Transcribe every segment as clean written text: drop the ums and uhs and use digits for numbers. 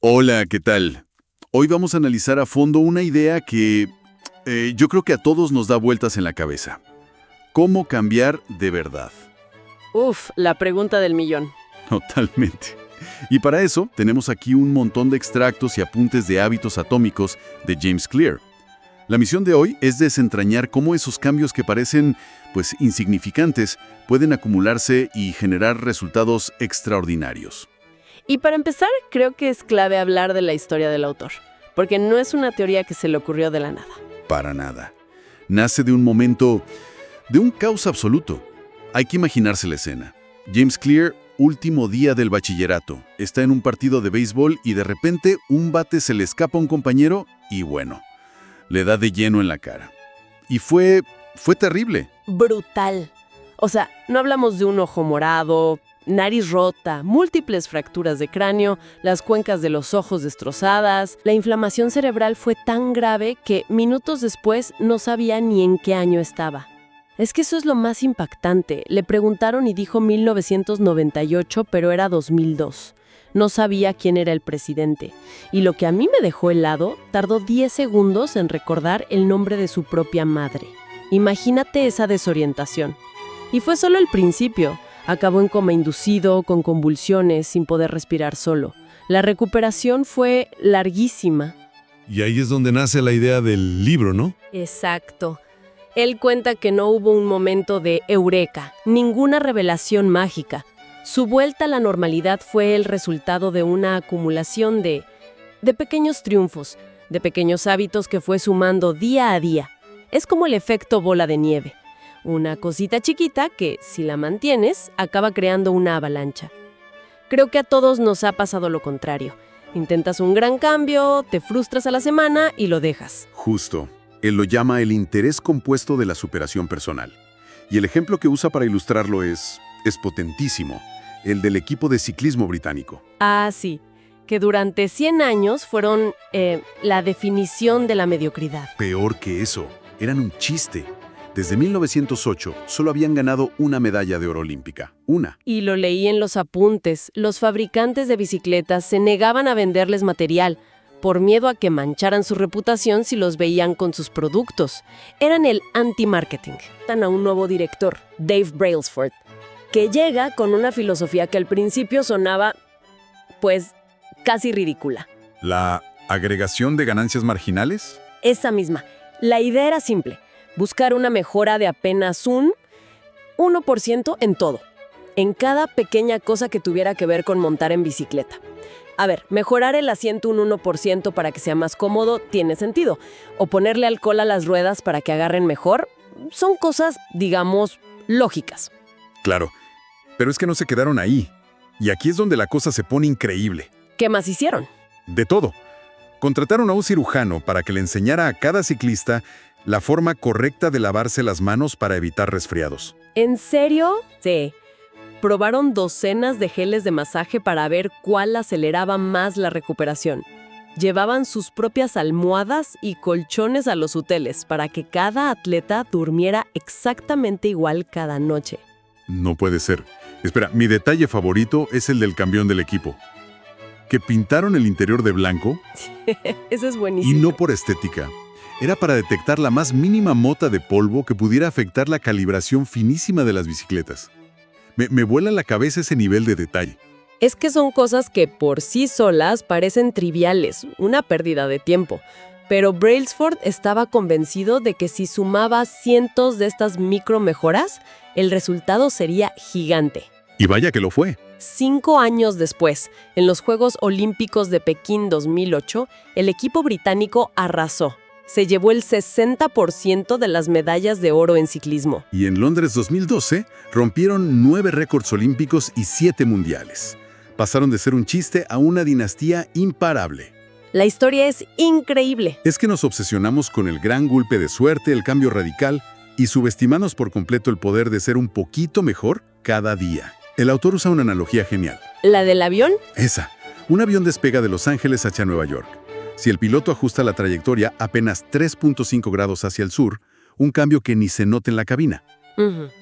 Hola, ¿qué tal? Hoy vamos a analizar a fondo una idea que yo creo que a todos nos da vueltas en la cabeza. ¿Cómo cambiar de verdad? Uf, la pregunta del millón. Totalmente. Y para eso tenemos aquí un montón de extractos y apuntes de hábitos atómicos de James Clear. La misión de hoy es desentrañar cómo esos cambios que parecen, pues, insignificantes pueden acumularse y generar resultados extraordinarios. Y para empezar, creo que es clave hablar de la historia del autor, porque no es una teoría que se le ocurrió de la nada. Para nada. Nace de un momento, de un caos absoluto. Hay que imaginarse la escena. James Clear, último día del bachillerato, está en un partido de béisbol y de repente un bate se le escapa a un compañero y bueno, le da de lleno en la cara. Y fue terrible. Brutal. O sea, no hablamos de un ojo morado, nariz rota, múltiples fracturas de cráneo, las cuencas de los ojos destrozadas. La inflamación cerebral fue tan grave que minutos después no sabía ni en qué año estaba. Es que eso es lo más impactante. Le preguntaron y dijo 1998, pero era 2002. No sabía quién era el presidente. Y lo que a mí me dejó helado, tardó 10 segundos en recordar el nombre de su propia madre. Imagínate esa desorientación. Y fue solo el principio. Acabó en coma inducido, con convulsiones, sin poder respirar solo. La recuperación fue larguísima. Y ahí es donde nace la idea del libro, ¿no? Exacto. Él cuenta que no hubo un momento de eureka, ninguna revelación mágica. Su vuelta a la normalidad fue el resultado de una acumulación de pequeños triunfos, de pequeños hábitos que fue sumando día a día. Es como el efecto bola de nieve. Una cosita chiquita que, si la mantienes, acaba creando una avalancha. Creo que a todos nos ha pasado lo contrario. Intentas un gran cambio, te frustras a la semana y lo dejas. Justo. Él lo llama el interés compuesto de la superación personal. Y el ejemplo que usa para ilustrarlo es potentísimo, el del equipo de ciclismo británico. Ah, sí, que durante 100 años fueron la definición de la mediocridad. Peor que eso, eran un chiste. Desde 1908 solo habían ganado una medalla de oro olímpica. Una. Y lo leí en los apuntes. Los fabricantes de bicicletas se negaban a venderles material por miedo a que mancharan su reputación si los veían con sus productos. Eran el anti-marketing. Están a un nuevo director, Dave Brailsford, que llega con una filosofía que al principio sonaba, pues, casi ridícula. ¿La agregación de ganancias marginales? Esa misma. La idea era simple. Buscar una mejora de apenas un 1% en todo, en cada pequeña cosa que tuviera que ver con montar en bicicleta. A ver, mejorar el asiento un 1% para que sea más cómodo tiene sentido, o ponerle alcohol a las ruedas para que agarren mejor, son cosas, digamos, lógicas. Claro, pero es que no se quedaron ahí, y aquí es donde la cosa se pone increíble. ¿Qué más hicieron? De todo. Contrataron a un cirujano para que le enseñara a cada ciclista la forma correcta de lavarse las manos para evitar resfriados. ¿En serio? Sí. Probaron docenas de geles de masaje para ver cuál aceleraba más la recuperación. Llevaban sus propias almohadas y colchones a los hoteles para que cada atleta durmiera exactamente igual cada noche. No puede ser. Espera, mi detalle favorito es el del campeón del equipo. Que pintaron el interior de blanco. Eso es buenísimo. Y no por estética. Era para detectar la más mínima mota de polvo que pudiera afectar la calibración finísima de las bicicletas. Me vuela la cabeza ese nivel de detalle. Es que son cosas que por sí solas parecen triviales, una pérdida de tiempo. Pero Brailsford estaba convencido de que si sumaba cientos de estas micro mejoras, el resultado sería gigante. Y vaya que lo fue. 5 años después, en los Juegos Olímpicos de Pekín 2008, el equipo británico arrasó. Se llevó el 60% de las medallas de oro en ciclismo. Y en Londres 2012 rompieron 9 récords olímpicos y 7 mundiales. Pasaron de ser un chiste a una dinastía imparable. La historia es increíble. Es que nos obsesionamos con el gran golpe de suerte, el cambio radical, y subestimamos por completo el poder de ser un poquito mejor cada día. El autor usa una analogía genial. ¿La del avión? Esa. Un avión despega de Los Ángeles hacia Nueva York. Si el piloto ajusta la trayectoria apenas 3.5 grados hacia el sur, un cambio que ni se nota en la cabina.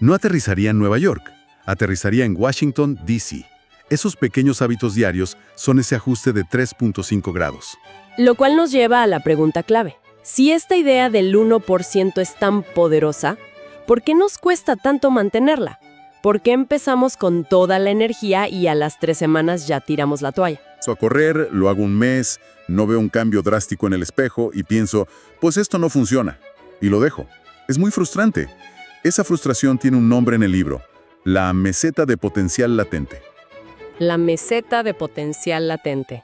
No aterrizaría en Nueva York, aterrizaría en Washington, D.C. Esos pequeños hábitos diarios son ese ajuste de 3.5 grados. Lo cual nos lleva a la pregunta clave. Si esta idea del 1% es tan poderosa, ¿por qué nos cuesta tanto mantenerla? ¿Por qué empezamos con toda la energía y a las 3 semanas ya tiramos la toalla? A correr, lo hago un mes, no veo un cambio drástico en el espejo y pienso, pues esto no funciona. Y lo dejo. Es muy frustrante. Esa frustración tiene un nombre en el libro, la meseta de potencial latente. La meseta de potencial latente.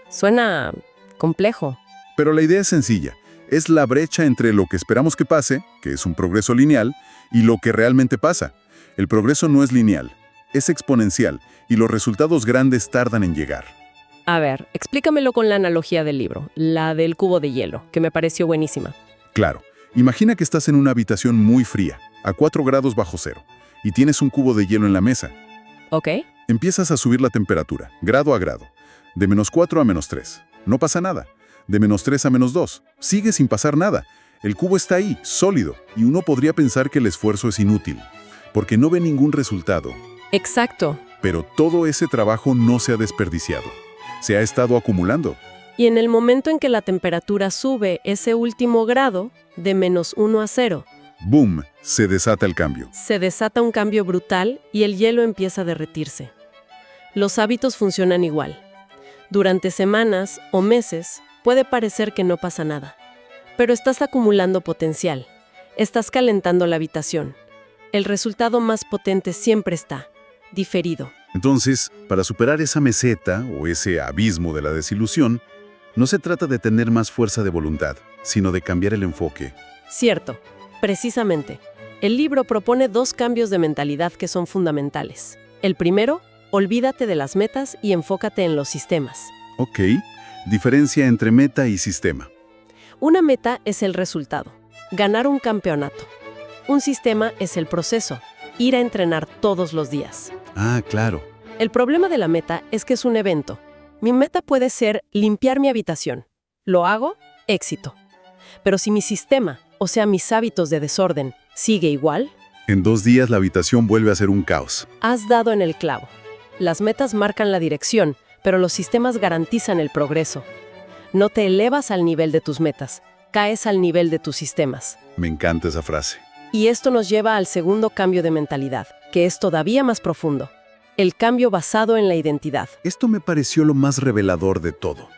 Suena complejo. Pero la idea es sencilla. Es la brecha entre lo que esperamos que pase, que es un progreso lineal, y lo que realmente pasa. El progreso no es lineal, es exponencial, y los resultados grandes tardan en llegar. A ver, explícamelo con la analogía del libro, la del cubo de hielo, que me pareció buenísima. Claro, imagina que estás en una habitación muy fría, a 4 grados bajo cero, y tienes un cubo de hielo en la mesa. ¿Ok? Empiezas a subir la temperatura, grado a grado, de -4 a -3. No pasa nada. De -3 a -2. Sigue sin pasar nada. El cubo está ahí, sólido, y uno podría pensar que el esfuerzo es inútil, porque no ve ningún resultado. Exacto. Pero todo ese trabajo no se ha desperdiciado. Se ha estado acumulando. Y en el momento en que la temperatura sube ese último grado, de -1 a 0, ¡Boom! Se desata el cambio. se desata un cambio brutal y el hielo empieza a derretirse. Los hábitos funcionan igual. Durante semanas o meses puede parecer que no pasa nada, pero estás acumulando potencial. Estás calentando la habitación. El resultado más potente siempre está diferido. Entonces, para superar esa meseta o ese abismo de la desilusión, no se trata de tener más fuerza de voluntad, sino de cambiar el enfoque. Cierto, precisamente. El libro propone 2 cambios de mentalidad que son fundamentales. El primero, olvídate de las metas y enfócate en los sistemas. Ok, diferencia entre meta y sistema. Una meta es el resultado, ganar un campeonato. Un sistema es el proceso, ir a entrenar todos los días. Ah, claro. El problema de la meta es que es un evento. Mi meta puede ser limpiar mi habitación. ¿Lo hago? Éxito. Pero si mi sistema, o sea, mis hábitos de desorden, sigue igual, En 2 días la habitación vuelve a ser un caos. has dado en el clavo. Las metas marcan la dirección, pero los sistemas garantizan el progreso. No te elevas al nivel de tus metas, caes al nivel de tus sistemas. Me encanta esa frase. Y esto nos lleva al segundo cambio de mentalidad, que es todavía más profundo. El cambio basado en la identidad. Esto me pareció lo más revelador de todo.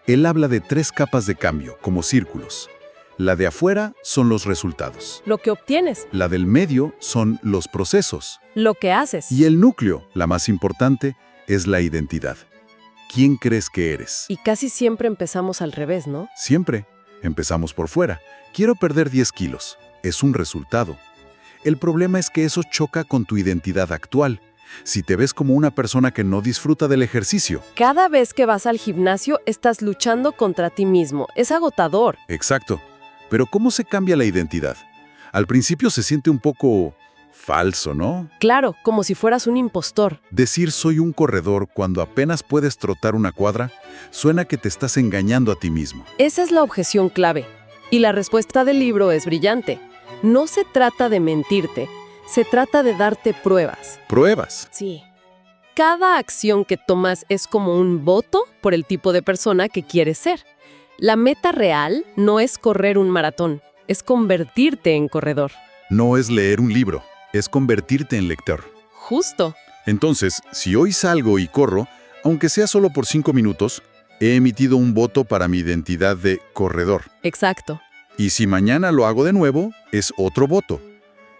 Él habla de 3 capas de cambio, como círculos. La de afuera son los resultados. Lo que obtienes, La del medio son los procesos. lo que haces. Y el núcleo, la más importante, es la identidad. ¿Quién crees que eres? Y casi siempre empezamos al revés, ¿no? Siempre. Empezamos por fuera. Quiero perder 10 kilos. Es un resultado. El problema es que eso choca con tu identidad actual. Si te ves como una persona que no disfruta del ejercicio. Cada vez que vas al gimnasio estás luchando contra ti mismo. Es agotador. Exacto. Pero ¿cómo se cambia la identidad? Al principio se siente un poco falso, ¿no? Claro, como si fueras un impostor. Decir soy un corredor cuando apenas puedes trotar una cuadra, suena que te estás engañando a ti mismo. Esa es la objeción clave. Y la respuesta del libro es brillante. No se trata de mentirte, se trata de darte pruebas. Pruebas. Sí. Cada acción que tomas es como un voto por el tipo de persona que quieres ser. La meta real no es correr un maratón, es convertirte en corredor. No es leer un libro, es convertirte en lector. Justo. Entonces, si hoy salgo y corro, aunque sea solo por 5 minutos, he emitido un voto para mi identidad de corredor. Exacto. Y si mañana lo hago de nuevo, es otro voto.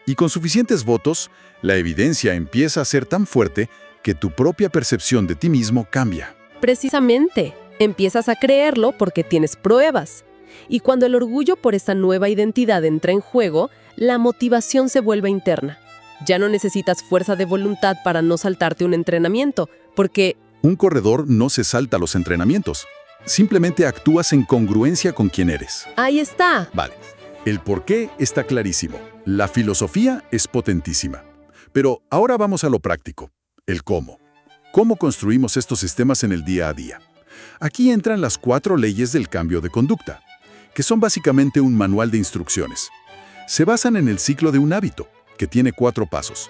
Y con suficientes votos, la evidencia empieza a ser tan fuerte que tu propia percepción de ti mismo cambia. Precisamente. Empiezas a creerlo porque tienes pruebas. Y cuando el orgullo por esa nueva identidad entra en juego, la motivación se vuelve interna. Ya no necesitas fuerza de voluntad para no saltarte un entrenamiento, porque Un corredor no se salta los entrenamientos. Simplemente actúas en congruencia con quien eres. ahí está. Vale. El por qué está clarísimo. La filosofía es potentísima. Pero ahora vamos a lo práctico. El cómo. ¿Cómo construimos estos sistemas en el día a día? Aquí entran las 4 leyes del cambio de conducta, que son básicamente un manual de instrucciones. Se basan en el ciclo de un hábito, que tiene 4 pasos: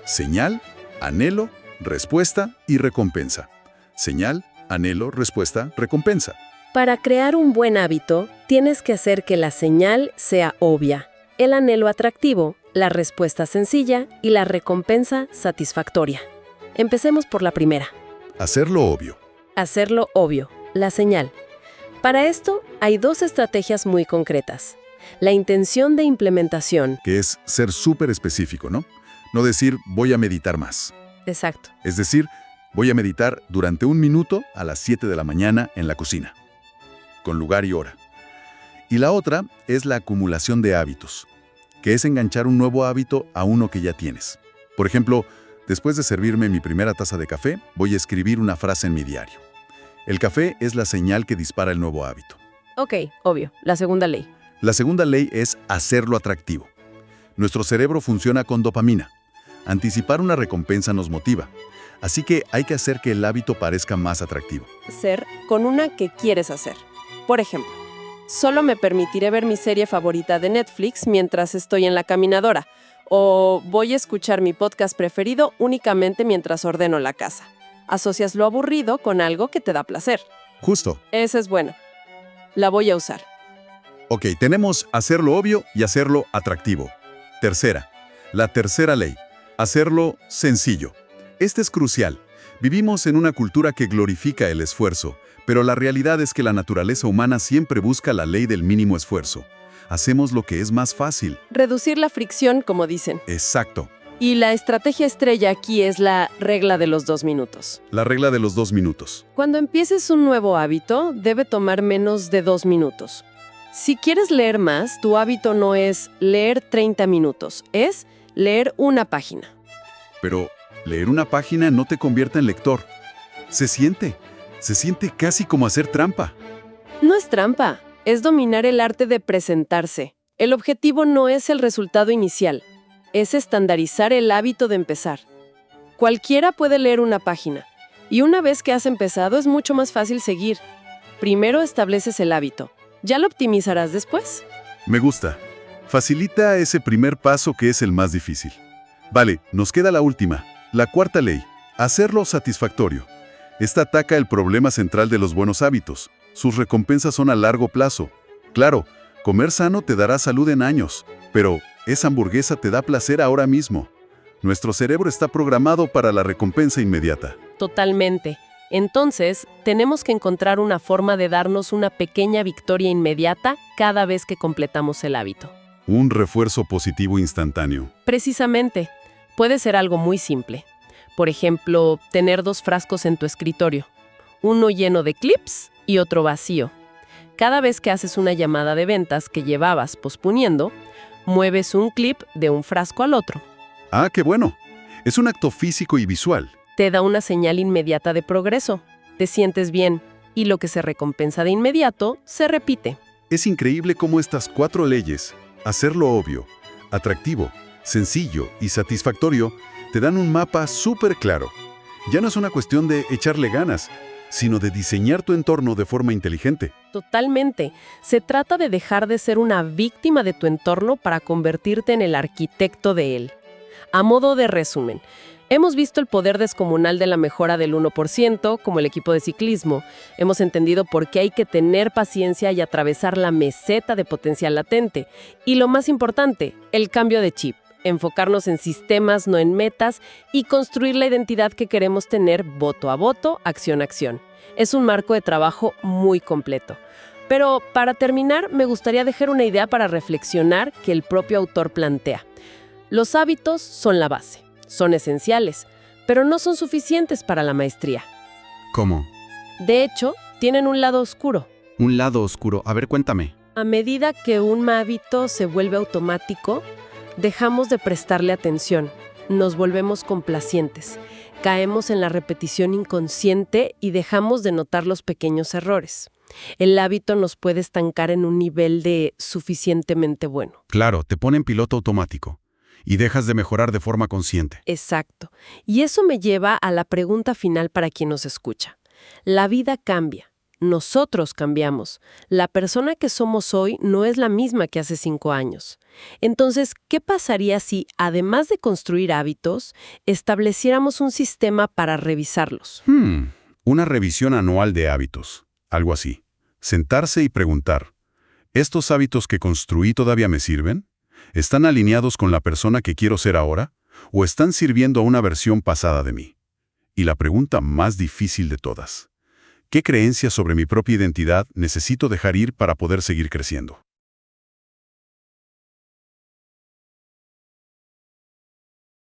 señal, anhelo, respuesta y recompensa. Señal, anhelo, respuesta, recompensa. Para crear un buen hábito, tienes que hacer que la señal sea obvia, el anhelo atractivo, la respuesta sencilla y la recompensa satisfactoria. Empecemos por la primera. Hacerlo obvio. Hacerlo obvio, la señal. Para esto, hay dos estrategias muy concretas. La intención de implementación. Que es ser súper específico, ¿no? No decir voy a meditar más. Exacto. Es decir, voy a meditar durante 1 minuto a las 7 de la mañana en la cocina, con lugar y hora. Y la otra es la acumulación de hábitos, que es enganchar un nuevo hábito a uno que ya tienes. Por ejemplo, después de servirme mi primera taza de café, voy a escribir una frase en mi diario. El café es la señal que dispara el nuevo hábito. Ok, obvio. La segunda ley. La segunda ley es hacerlo atractivo. Nuestro cerebro funciona con dopamina. Anticipar una recompensa nos motiva. Así que hay que hacer que el hábito parezca más atractivo. Ser con una que quieres hacer. Por ejemplo, solo me permitiré ver mi serie favorita de Netflix mientras estoy en la caminadora. O voy a escuchar mi podcast preferido únicamente mientras ordeno la casa. Asocias lo aburrido con algo que te da placer. Justo. Ese es bueno. La voy a usar. Ok, tenemos hacerlo obvio y hacerlo atractivo. Tercera. La tercera ley. Hacerlo sencillo. Este es crucial. Vivimos en una cultura que glorifica el esfuerzo, pero la realidad es que la naturaleza humana siempre busca la ley del mínimo esfuerzo. Hacemos lo que es más fácil. Reducir la fricción, como dicen. Exacto. Y la estrategia estrella aquí es la regla de los 2 minutos. La regla de los 2 minutos. Cuando empieces un nuevo hábito, debe tomar menos de 2 minutos. Si quieres leer más, tu hábito no es leer 30 minutos, es leer una página. Pero leer una página no te convierte en lector. Se siente casi como hacer trampa. No es trampa, es dominar el arte de presentarse. El objetivo no es el resultado inicial, es estandarizar el hábito de empezar. Cualquiera puede leer una página, y una vez que has empezado es mucho más fácil seguir. Primero estableces el hábito, ya lo optimizarás después. Me gusta. Facilita ese primer paso que es el más difícil. Vale, nos queda la última, la cuarta ley, hacerlo satisfactorio. Esta ataca el problema central de los buenos hábitos. Sus recompensas son a largo plazo. Claro, comer sano te dará salud en años, pero esa hamburguesa te da placer ahora mismo. Nuestro cerebro está programado para la recompensa inmediata. Totalmente. Entonces, tenemos que encontrar una forma de darnos una pequeña victoria inmediata cada vez que completamos el hábito. Un refuerzo positivo instantáneo. Precisamente, puede ser algo muy simple. Por ejemplo, tener 2 frascos en tu escritorio, uno lleno de clips y otro vacío. Cada vez que haces una llamada de ventas que llevabas posponiendo, mueves un clip de un frasco al otro. Ah, qué bueno. Es un acto físico y visual. Te da una señal inmediata de progreso. Te sientes bien y lo que se recompensa de inmediato se repite. Es increíble cómo estas 4 leyes, hacerlo obvio, atractivo, sencillo y satisfactorio, te dan un mapa súper claro. Ya no es una cuestión de echarle ganas, sino de diseñar tu entorno de forma inteligente. Totalmente. Se trata de dejar de ser una víctima de tu entorno para convertirte en el arquitecto de él. A modo de resumen, hemos visto el poder descomunal de la mejora del 1%, como el equipo de ciclismo. Hemos entendido por qué hay que tener paciencia y atravesar la meseta de potencial latente. Y lo más importante, el cambio de chip. Enfocarnos en sistemas, no en metas, y construir la identidad que queremos tener voto a voto, acción a acción. Es un marco de trabajo muy completo. Pero para terminar, me gustaría dejar una idea para reflexionar que el propio autor plantea. Los hábitos son la base, son esenciales, pero no son suficientes para la maestría. ¿Cómo? De hecho, tienen un lado oscuro. Un lado oscuro. A ver, cuéntame. A medida que un hábito se vuelve automático, dejamos de prestarle atención, nos volvemos complacientes, caemos en la repetición inconsciente y dejamos de notar los pequeños errores. El hábito nos puede estancar en un nivel de suficientemente bueno. Claro, te pone en piloto automático y dejas de mejorar de forma consciente. Exacto. Y eso me lleva a la pregunta final para quien nos escucha. La vida cambia, nosotros cambiamos. La persona que somos hoy no es la misma que hace 5 años. Entonces, ¿qué pasaría si, además de construir hábitos, estableciéramos un sistema para revisarlos? Una revisión anual de hábitos. Algo así. Sentarse y preguntar, ¿estos hábitos que construí todavía me sirven? ¿Están alineados con la persona que quiero ser ahora? ¿O están sirviendo a una versión pasada de mí? Y la pregunta más difícil de todas. ¿Qué creencias sobre mi propia identidad necesito dejar ir para poder seguir creciendo?